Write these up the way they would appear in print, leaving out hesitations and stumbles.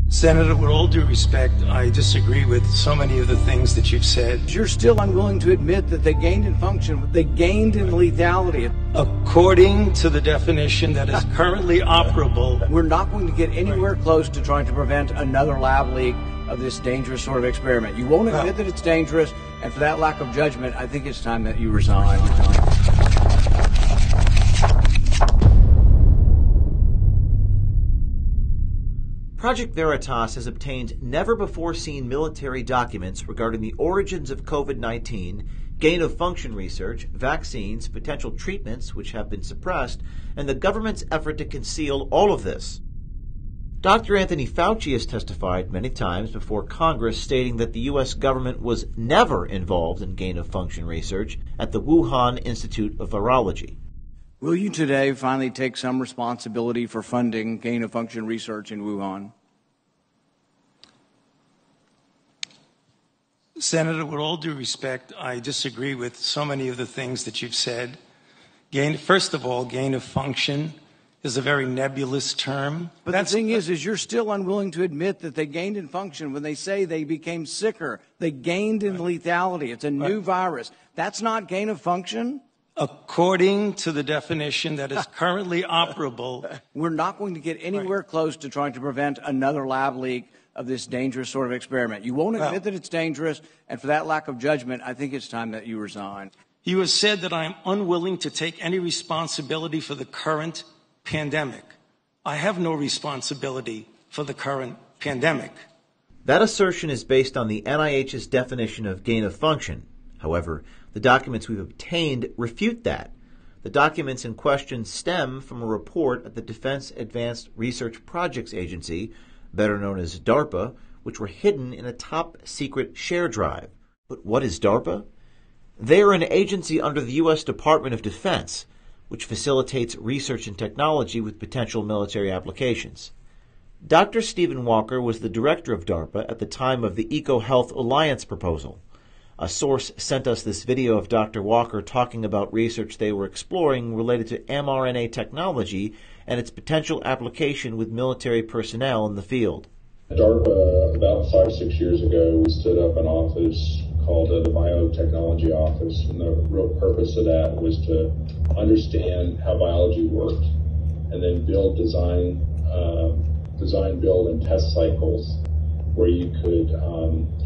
Senator, with all due respect, I disagree with so many of the things that you've said. You're still unwilling to admit that they gained in function, they gained in lethality. According to the definition that is currently operable, we're not going to get anywhere close to trying to prevent another lab leak of this dangerous sort of experiment. You won't admit that it's dangerous, and for that lack of judgment, I think it's time that you resign. Project Veritas has obtained never-before-seen military documents regarding the origins of COVID-19, gain-of-function research, vaccines, potential treatments which have been suppressed, and the government's effort to conceal all of this. Dr. Anthony Fauci has testified many times before Congress stating that the U.S. government was never involved in gain-of-function research at the Wuhan Institute of Virology. Will you today finally take some responsibility for funding gain-of-function research in Wuhan? Senator, with all due respect, I disagree with so many of the things that you've said. First of all, gain of function is a very nebulous term. But the thing is you're still unwilling to admit that they gained in function when they say they became sicker. They gained in lethality. It's a new virus. That's not gain of function? According to the definition that is currently operable, we're not going to get anywhere close to trying to prevent another lab leak of this dangerous sort of experiment. You won't admit that it's dangerous, and for that lack of judgment, I think it's time that you resign. You have said that I am unwilling to take any responsibility for the current pandemic. I have no responsibility for the current pandemic. That assertion is based on the NIH's definition of gain of function. However, the documents we've obtained refute that. The documents in question stem from a report at the Defense Advanced Research Projects Agency, better known as DARPA, which were hidden in a top-secret share drive. But what is DARPA? They are an agency under the U.S. Department of Defense, which facilitates research and technology with potential military applications. Dr. Stephen Walker was the director of DARPA at the time of the EcoHealth Alliance proposal. A source sent us this video of Dr. Walker talking about research they were exploring related to mRNA technology and its potential application with military personnel in the field. DARPA, about 5 or 6 years ago, we stood up an office called the Biotechnology Office, and the real purpose of that was to understand how biology worked and then build, design, build, and test cycles where you could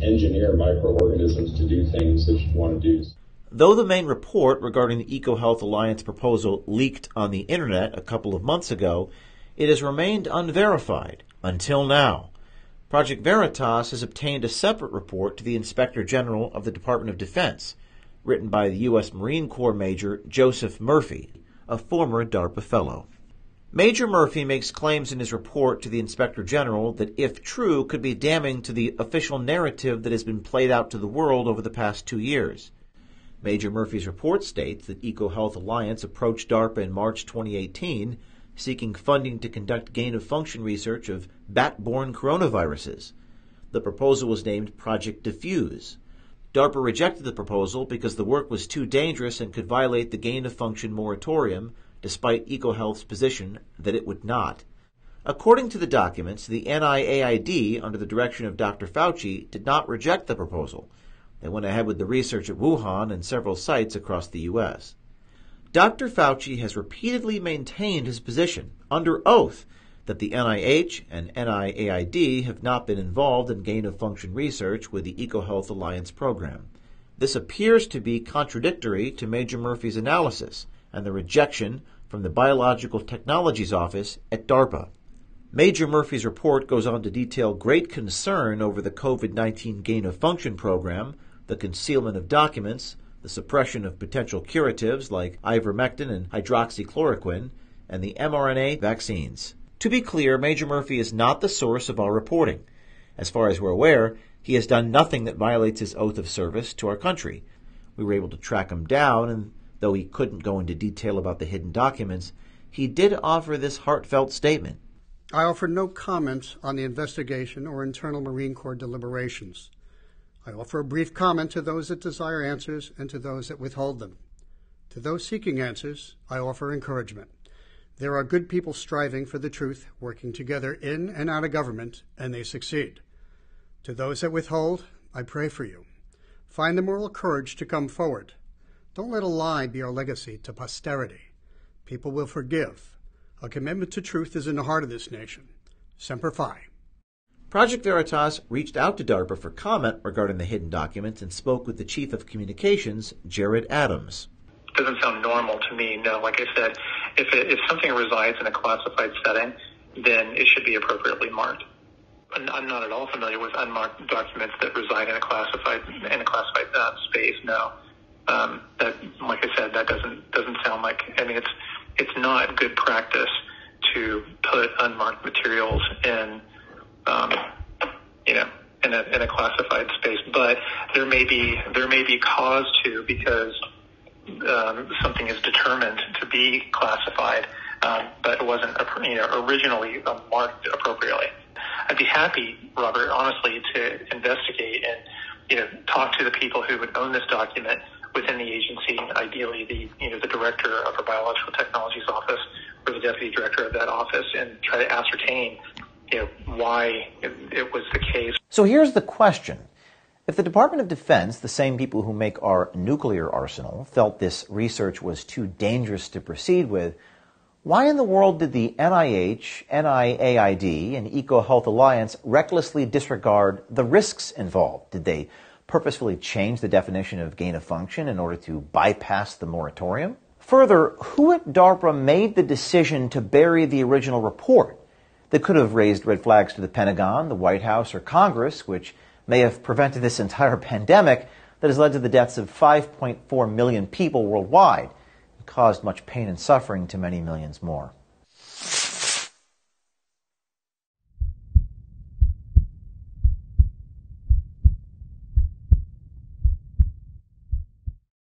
engineer microorganisms to do things that you want to do. Though the main report regarding the EcoHealth Alliance proposal leaked on the internet a couple of months ago, it has remained unverified until now. Project Veritas has obtained a separate report to the Inspector General of the Department of Defense, written by the U.S. Marine Corps Major Joseph Murphy, a former DARPA fellow. Major Murphy makes claims in his report to the Inspector General that, if true, could be damning to the official narrative that has been played out to the world over the past 2 years. Major Murphy's report states that EcoHealth Alliance approached DARPA in March 2018, seeking funding to conduct gain-of-function research of bat-borne coronaviruses. The proposal was named Project Diffuse. DARPA rejected the proposal because the work was too dangerous and could violate the gain-of-function moratorium, despite EcoHealth's position that it would not. According to the documents, the NIAID, under the direction of Dr. Fauci, did not reject the proposal. They went ahead with the research at Wuhan and several sites across the U.S. Dr. Fauci has repeatedly maintained his position, under oath, that the NIH and NIAID have not been involved in gain-of-function research with the EcoHealth Alliance program. This appears to be contradictory to Major Murphy's analysis and the rejection from the Biological Technologies Office at DARPA. Major Murphy's report goes on to detail great concern over the COVID-19 gain-of-function program, the concealment of documents, the suppression of potential curatives like ivermectin and hydroxychloroquine, and the mRNA vaccines. To be clear, Major Murphy is not the source of our reporting. As far as we're aware, he has done nothing that violates his oath of service to our country. We were able to track him down, and though he couldn't go into detail about the hidden documents, he did offer this heartfelt statement. I offer no comment on the investigation or internal Marine Corps deliberations. I offer a brief comment to those that desire answers and to those that withhold them. To those seeking answers, I offer encouragement. There are good people striving for the truth, working together in and out of government, and they succeed. To those that withhold, I pray for you. Find the moral courage to come forward. Don't let a lie be our legacy to posterity. People will forgive. A commitment to truth is in the heart of this nation. Semper Fi. Project Veritas reached out to DARPA for comment regarding the hidden documents and spoke with the Chief of Communications, Jared Adams. Doesn't sound normal to me. No, like I said, if something resides in a classified setting, then it should be appropriately marked. I'm not at all familiar with unmarked documents that reside in a classified space. No, that, like I said, that doesn't sound like. I mean, it's not good practice to put unmarked materials in, in a classified space. But there may be cause to, because something is determined to be classified, but it wasn't originally marked appropriately. I'd be happy, Robert, honestly, to investigate and talk to the people who would own this document within the agency, ideally the director of our biological technologies office or the deputy director of that office, and try to ascertain why it was the case. So here's the question. If the Department of Defense, the same people who make our nuclear arsenal, felt this research was too dangerous to proceed with, why in the world did the NIH, NIAID, and EcoHealth Alliance recklessly disregard the risks involved? Did they purposefully change the definition of gain of function in order to bypass the moratorium? Further, who at DARPA made the decision to bury the original report that could have raised red flags to the Pentagon, the White House, or Congress, which may have prevented this entire pandemic that has led to the deaths of 5.4 million people worldwide and caused much pain and suffering to many millions more?